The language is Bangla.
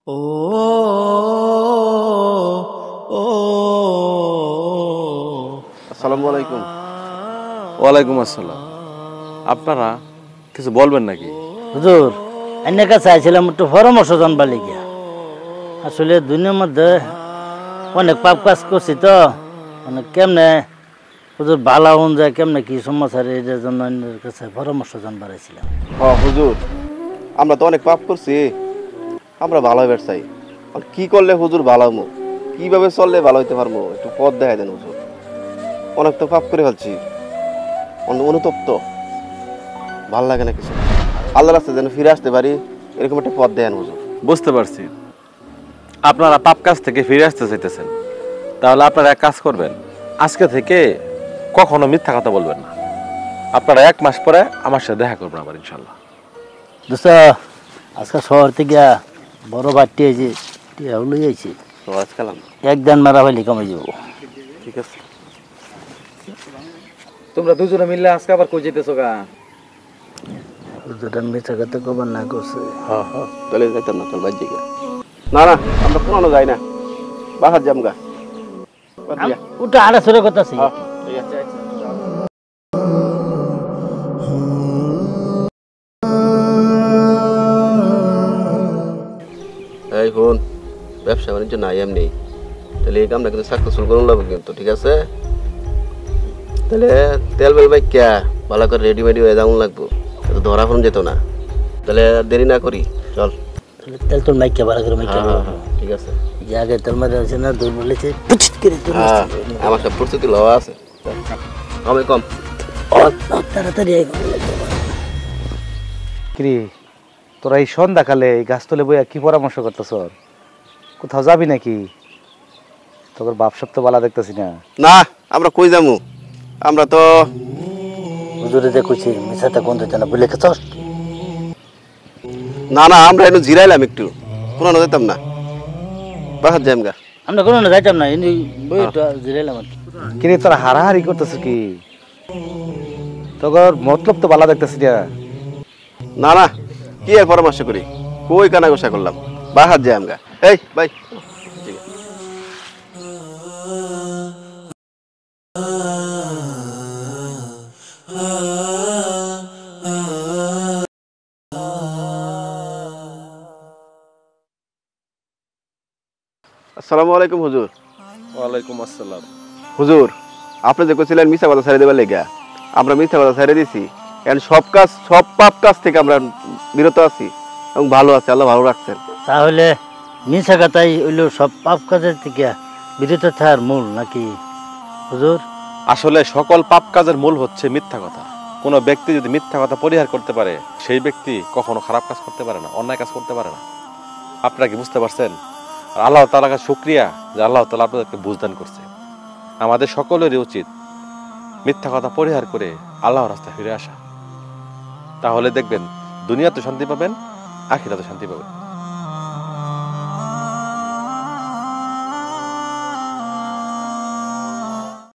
ও ও আসসালামু আলাইকুম। ওয়ালাইকুম আসসালাম। আপনারা কিছু বলবেন নাকি? হুজুর এর কাছে আইছিলাম একটু পরামর্শ জানবার লিগিয়া। আসলে দুনিয়ার মধ্যে অনেক পাপ কাজ করছি তো, অনেক কেমনে হুজুর ভালো হন যায়, কেমনে কি সমাচার, এটার জন্য এর কাছে পরামর্শ জানবার আইছিলাম। হুজুর, আমরা তো অনেক পাপ করছি, আমরা ভালো হইবার চাই। কি করলে হুজুর ভালো হবো, কিভাবে চললে ভালো হইতে পারবো, একটু পথ দেখাই দেন হুজুর। অনেক তো পাপ করে ফেলছি, অনুতপ্ত, ভাল লাগে না কিছু। আল্লাহর রাস্তায় যেন ফিরে আসতে পারি, এরকম একটা পথ দেন হুজুর। বুঝতে পারছি আপনারা পাপ কাজ থেকে ফিরে আসতে চাইতেছেন। তাহলে আপনারা এক কাজ করবেন, আজকে থেকে কখনো মিথ্যা কথা বলবেন না। আপনারা 1 মাস পরে আমার সাথে দেখা করবেন আবার ইনশাল্লাহ। দোস্ত আজকে শহর থেকে বড় বাড়তি হয়েছে, টিয়াও লই আইছি, আজকালাম একদিন মারা হইলে কমে যাব। ঠিক আছে। তোমরা দুজনে মিললে আজকে আবার কই যেতেছো গা? হুজুরের মিথ্যা কথা কবার না করছে। তাহলে যাইতাম না, তোর বাড়ি জায়গা না না, আমরা কোনো যাই না, বাসার জামগা। ওটা আড়াচড়ে কথা আছে। এই ফোন ব্যবসা বাণিজ্য নাই এমনি, তাহলে এই কামটা কিন্তু সাকসেসফুল করুন লাগবে কিন্তু, ঠিক আছে? তাহলে তেল বেল বাইক কে ভালো করে রেডিমেডি হয়ে যাওয়া লাগবো, তো ধরা ফোন যেত না। তাহলে দেরি না করি, চল। তেল তোর মাইকে ভালো করে মাইকে, ঠিক আছে। যে আগে তেল মারা আছে না, দৌড় বলেছে পুচিত করে তোর আমার সব প্রস্তুতি লওয়া আছে, আমি কম তাড়াতাড়ি কিরে, তোরা এই সন্ধ্যাকালে এই গাছতলে বইয়া কি পরামর্শ করতেছ? কোথাও যাবি নাকি? তোর বাপ সব তো বালা দেখতেছি না। না, আমরা কই যামু, আমরা তো হুজুরে যে কইছি মিছাতে কোন দিতে না বলে খেছস। না না, আমরা এনে জিরাইলাম একটু, কোনো যেতাম না, বাসার জামগা। আমরা কোনো না যাইতাম না, এমনি বইটা জিরাইলাম আর কি। কিরে তোরা হারাহারি করতেছ কি? তোর মতলব তো বালা দেখতেছি না। না না, কি আর পরামর্শ করি, কই কানা গোসা করলাম, বাহার জামগা। এই ভাই, ঠিক আছে। আসসালামু আলাইকুম হুজুর। ওয়ালাইকুম আসসালাম। হুজুর, আপনি যে কইছিলেন মিথ্যা কথা ছেড়ে দেবার লেগা, আমরা মিথ্যা কথা ছেড়ে দিছি। এখন সব পাপ কাজ থেকে আমরা বিরত আছি এবং ভালো আছি, আল্লাহ ভালো রাখছেন। তাহলে মিছা কথাই হইলো সব পাপ কাজের থেকে বিরত থাকার মূল নাকি হুজুর? আসলে সকল পাপ কাজের মূল হচ্ছে মিথ্যা কথা। কোনো ব্যক্তি যদি মিথ্যা কথা পরিহার করতে পারে, সেই ব্যক্তি কখনো খারাপ কাজ করতে পারে না, অন্যায় কাজ করতে পারে না। আপনারা কি বুঝতে পারছেন? আর আল্লাহ তাআলার কাছে শুকরিয়া যে আল্লাহ তাআলা আপনাদেরকে বুঝদান করছে। আমাদের সকলেরই উচিত মিথ্যা কথা পরিহার করে আল্লাহর রাস্তায় ফিরে আসা। তাহলে দেখবেন দুনিয়াতে শান্তি পাবেন, আখিরাতে শান্তি পাবেন।